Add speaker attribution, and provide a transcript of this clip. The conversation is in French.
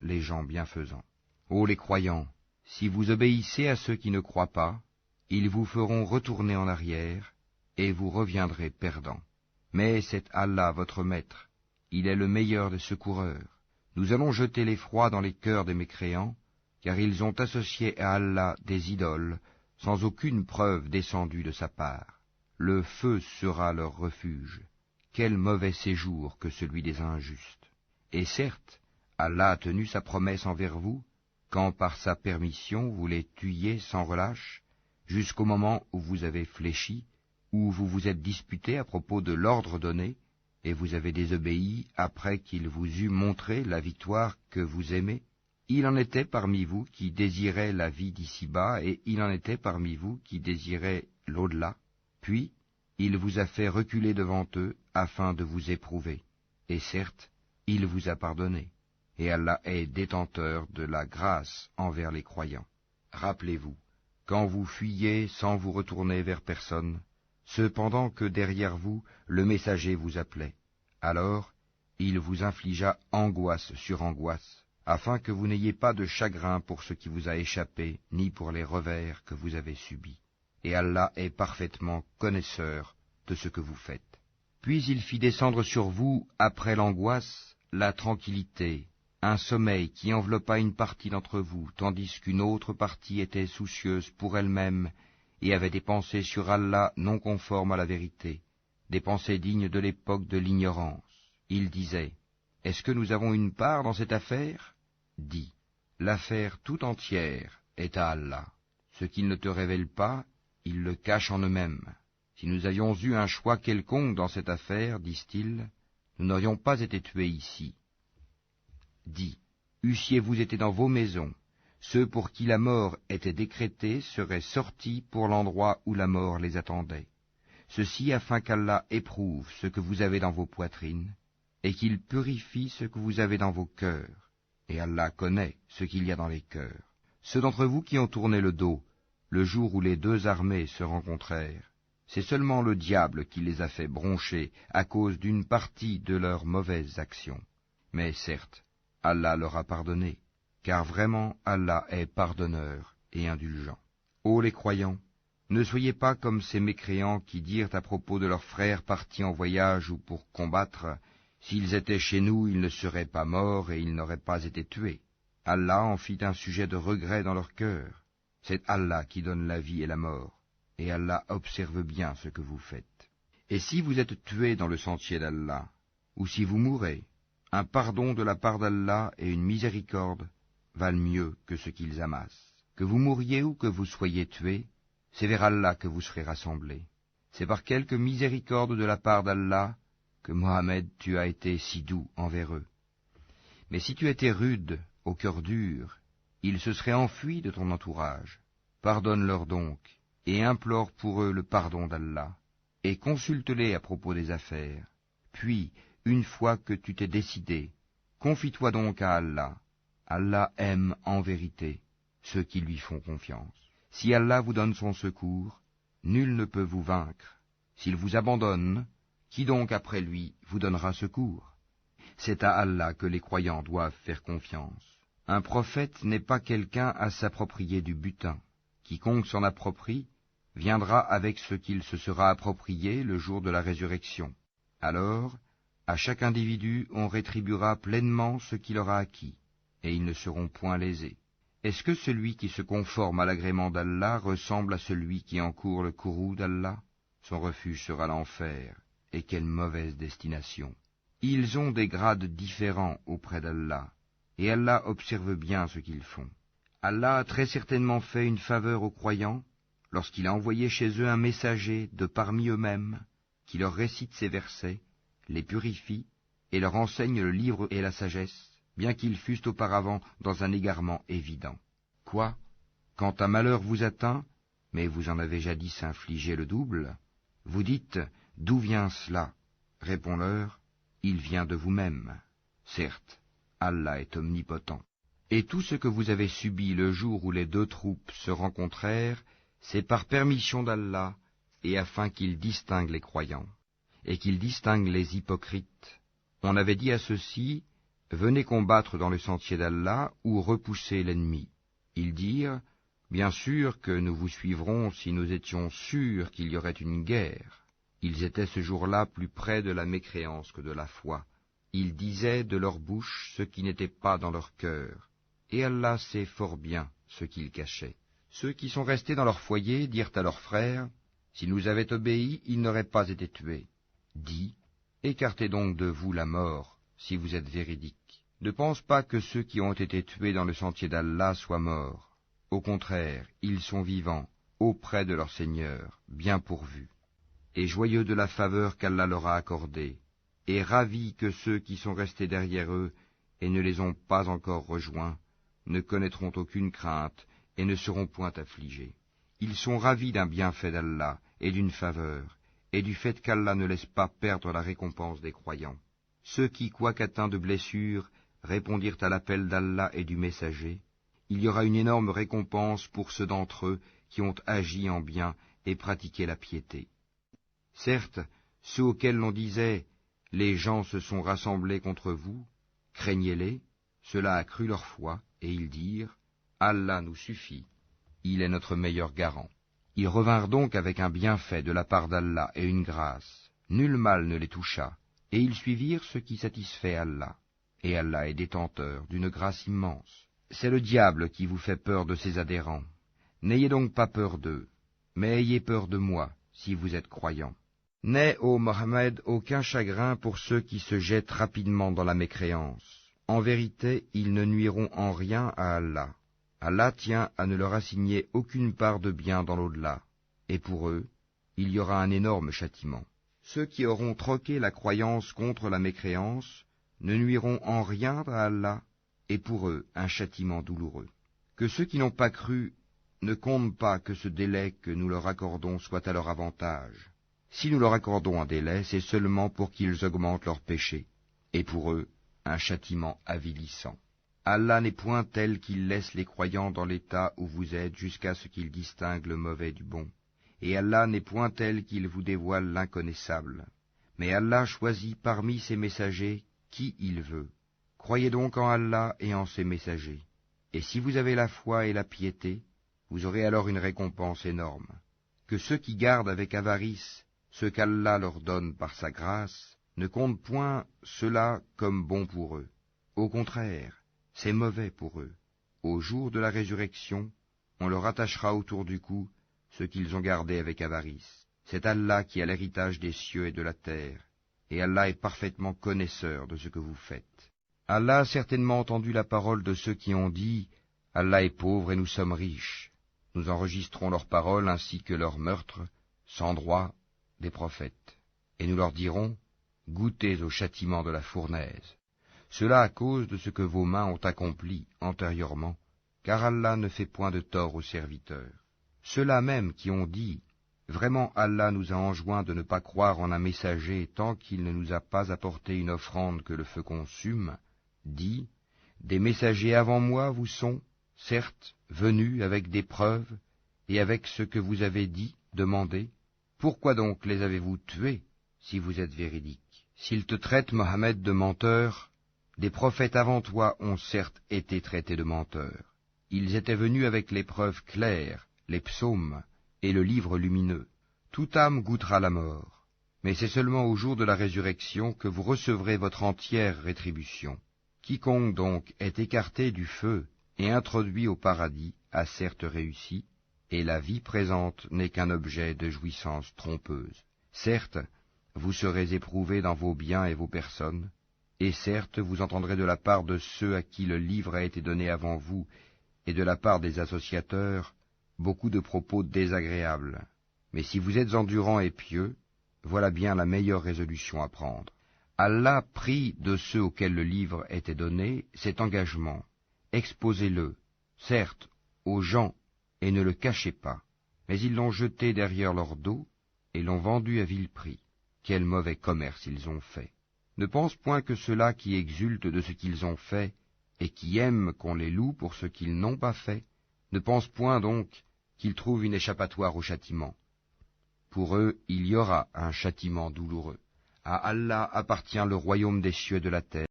Speaker 1: les gens bienfaisants. Ô les croyants, si vous obéissez à ceux qui ne croient pas, ils vous feront retourner en arrière, et vous reviendrez perdants. Mais c'est Allah votre maître, il est le meilleur des secoureurs. Nous allons jeter l'effroi dans les cœurs des mécréants, car ils ont associé à Allah des idoles, sans aucune preuve descendue de sa part. Le feu sera leur refuge. Quel mauvais séjour que celui des injustes. Et certes, Allah a tenu sa promesse envers vous, quand par sa permission vous les tuiez sans relâche, jusqu'au moment où vous avez fléchi, où vous vous êtes disputé à propos de l'ordre donné, et vous avez désobéi après qu'il vous eût montré la victoire que vous aimez. Il en était parmi vous qui désiraient la vie d'ici-bas, et il en était parmi vous qui désiraient l'au-delà. Puis, il vous a fait reculer devant eux, afin de vous éprouver. Et certes, il vous a pardonné, et Allah est détenteur de la grâce envers les croyants. Rappelez-vous, quand vous fuyiez sans vous retourner vers personne, cependant que derrière vous le messager vous appelait, alors il vous infligea angoisse sur angoisse, afin que vous n'ayez pas de chagrin pour ce qui vous a échappé, ni pour les revers que vous avez subis. Et Allah est parfaitement connaisseur de ce que vous faites. Puis il fit descendre sur vous, après l'angoisse, la tranquillité, un sommeil qui enveloppa une partie d'entre vous, tandis qu'une autre partie était soucieuse pour elle-même et avait des pensées sur Allah non conformes à la vérité, des pensées dignes de l'époque de l'ignorance. Il disait, « Est-ce que nous avons une part dans cette affaire ?» Dis, « L'affaire tout entière est à Allah. Ce qu'ils ne te révèlent pas, ils le cachent en eux-mêmes. Si nous avions eu un choix quelconque dans cette affaire, disent-ils, nous n'aurions pas été tués ici. » Dis, eussiez-vous été dans vos maisons, ceux pour qui la mort était décrétée seraient sortis pour l'endroit où la mort les attendait. Ceci afin qu'Allah éprouve ce que vous avez dans vos poitrines, et qu'il purifie ce que vous avez dans vos cœurs. Et Allah connaît ce qu'il y a dans les cœurs. Ceux d'entre vous qui ont tourné le dos, le jour où les deux armées se rencontrèrent, c'est seulement le diable qui les a fait broncher à cause d'une partie de leurs mauvaises actions. Mais certes, Allah leur a pardonné, car vraiment Allah est pardonneur et indulgent. Ô les croyants, ne soyez pas comme ces mécréants qui dirent à propos de leurs frères partis en voyage ou pour combattre, « S'ils étaient chez nous, ils ne seraient pas morts et ils n'auraient pas été tués. » Allah en fit un sujet de regret dans leur cœur. C'est Allah qui donne la vie et la mort, et Allah observe bien ce que vous faites. Et si vous êtes tués dans le sentier d'Allah, ou si vous mourrez, un pardon de la part d'Allah et une miséricorde valent mieux que ce qu'ils amassent. Que vous mouriez ou que vous soyez tués, c'est vers Allah que vous serez rassemblés. C'est par quelque miséricorde de la part d'Allah que Mohammed tu as été si doux envers eux. Mais si tu étais rude, au cœur dur, ils se seraient enfuis de ton entourage. Pardonne-leur donc, et implore pour eux le pardon d'Allah, et consulte-les à propos des affaires. Puis, une fois que tu t'es décidé, confie-toi donc à Allah. Allah aime en vérité ceux qui lui font confiance. Si Allah vous donne son secours, nul ne peut vous vaincre. S'il vous abandonne, qui donc après lui vous donnera secours? C'est à Allah que les croyants doivent faire confiance. Un prophète n'est pas quelqu'un à s'approprier du butin. Quiconque s'en approprie viendra avec ce qu'il se sera approprié le jour de la résurrection. Alors, à chaque individu on rétribuera pleinement ce qu'il aura acquis, et ils ne seront point lésés. Est-ce que celui qui se conforme à l'agrément d'Allah ressemble à celui qui encourt le courroux d'Allah? Son refuge sera l'enfer, et quelle mauvaise destination. Ils ont des grades différents auprès d'Allah, et Allah observe bien ce qu'ils font. Allah a très certainement fait une faveur aux croyants, lorsqu'il a envoyé chez eux un messager de parmi eux-mêmes, qui leur récite ces versets, les purifie, et leur enseigne le livre et la sagesse, bien qu'ils fussent auparavant dans un égarement évident. Quoi? Quand un malheur vous atteint, mais vous en avez jadis infligé le double, vous dites, d'où vient cela? Réponds-leur, il vient de vous-même. Certes, Allah est omnipotent. Et tout ce que vous avez subi le jour où les deux troupes se rencontrèrent, c'est par permission d'Allah, et afin qu'il distingue les croyants, et qu'il distingue les hypocrites. On avait dit à ceux-ci, venez combattre dans le sentier d'Allah ou repoussez l'ennemi. Ils dirent, bien sûr que nous vous suivrons si nous étions sûrs qu'il y aurait une guerre. Ils étaient ce jour-là plus près de la mécréance que de la foi. Ils disaient de leur bouche ce qui n'était pas dans leur cœur, et Allah sait fort bien ce qu'ils cachaient. Ceux qui sont restés dans leur foyer dirent à leurs frères, « S'ils nous avaient obéi, ils n'auraient pas été tués. » Dis, « Écartez donc de vous la mort, si vous êtes véridiques. Ne pense pas que ceux qui ont été tués dans le sentier d'Allah soient morts. Au contraire, ils sont vivants, auprès de leur Seigneur, bien pourvus, et joyeux de la faveur qu'Allah leur a accordée, et ravis que ceux qui sont restés derrière eux et ne les ont pas encore rejoints ne connaîtront aucune crainte et ne seront point affligés. Ils sont ravis d'un bienfait d'Allah et d'une faveur, et du fait qu'Allah ne laisse pas perdre la récompense des croyants. Ceux qui, quoiqu'atteints de blessures, répondirent à l'appel d'Allah et du messager, il y aura une énorme récompense pour ceux d'entre eux qui ont agi en bien et pratiqué la piété. Certes, ceux auxquels l'on disait « Les gens se sont rassemblés contre vous, craignez-les », cela a cru leur foi, et ils dirent « Allah nous suffit, il est notre meilleur garant ». Ils revinrent donc avec un bienfait de la part d'Allah et une grâce. Nul mal ne les toucha, et ils suivirent ce qui satisfait Allah. Et Allah est détenteur d'une grâce immense. C'est le diable qui vous fait peur de ses adhérents. N'ayez donc pas peur d'eux, mais ayez peur de moi, si vous êtes croyants. N'aie, ô Mohammed, aucun chagrin pour ceux qui se jettent rapidement dans la mécréance. En vérité, ils ne nuiront en rien à Allah. Allah tient à ne leur assigner aucune part de bien dans l'au-delà, et pour eux, il y aura un énorme châtiment. Ceux qui auront troqué la croyance contre la mécréance ne nuiront en rien à Allah, et pour eux un châtiment douloureux. Que ceux qui n'ont pas cru ne comptent pas que ce délai que nous leur accordons soit à leur avantage. Si nous leur accordons un délai, c'est seulement pour qu'ils augmentent leurs péchés, et pour eux un châtiment avilissant. Allah n'est point tel qu'il laisse les croyants dans l'état où vous êtes jusqu'à ce qu'ils distinguent le mauvais du bon. Et Allah n'est point tel qu'il vous dévoile l'inconnaissable. Mais Allah choisit parmi ses messagers qui il veut. Croyez donc en Allah et en ses messagers. Et si vous avez la foi et la piété, vous aurez alors une récompense énorme. Que ceux qui gardent avec avarice ce qu'Allah leur donne par sa grâce ne comptent point cela comme bon pour eux. Au contraire, c'est mauvais pour eux. Au jour de la résurrection, on leur attachera autour du cou ce qu'ils ont gardé avec avarice. C'est Allah qui a l'héritage des cieux et de la terre, et Allah est parfaitement connaisseur de ce que vous faites. Allah a certainement entendu la parole de ceux qui ont dit « Allah est pauvre et nous sommes riches ». Nous enregistrons leurs paroles ainsi que leurs meurtres, sans droit, des prophètes. Et nous leur dirons « Goûtez au châtiment de la fournaise ». Cela à cause de ce que vos mains ont accompli antérieurement, car Allah ne fait point de tort aux serviteurs. Ceux-là même qui ont dit « Vraiment Allah nous a enjoint de ne pas croire en un messager tant qu'il ne nous a pas apporté une offrande que le feu consume », dit « Des messagers avant moi vous sont, certes, venus avec des preuves et avec ce que vous avez dit, demandé. Pourquoi donc les avez-vous tués, si vous êtes véridiques? S'ils te traitent, Mohammed, de menteur, des prophètes avant toi ont certes été traités de menteurs. Ils étaient venus avec les preuves claires, les psaumes et le livre lumineux. Toute âme goûtera la mort, mais c'est seulement au jour de la résurrection que vous recevrez votre entière rétribution. Quiconque donc est écarté du feu et introduit au paradis a certes réussi, et la vie présente n'est qu'un objet de jouissance trompeuse. Certes, vous serez éprouvés dans vos biens et vos personnes, et certes vous entendrez de la part de ceux à qui le livre a été donné avant vous, et de la part des associateurs, beaucoup de propos désagréables. Mais si vous êtes endurants et pieux, voilà bien la meilleure résolution à prendre. Allah prit de ceux auxquels le livre était donné cet engagement. Exposez-le, certes, aux gens, et ne le cachez pas. Mais ils l'ont jeté derrière leur dos, et l'ont vendu à vil prix. Quel mauvais commerce ils ont fait. Ne pense point que ceux-là qui exultent de ce qu'ils ont fait, et qui aiment qu'on les loue pour ce qu'ils n'ont pas fait, ne pense point donc qu'ils trouvent une échappatoire au châtiment. Pour eux, il y aura un châtiment douloureux. À Allah appartient le royaume des cieux et de la terre.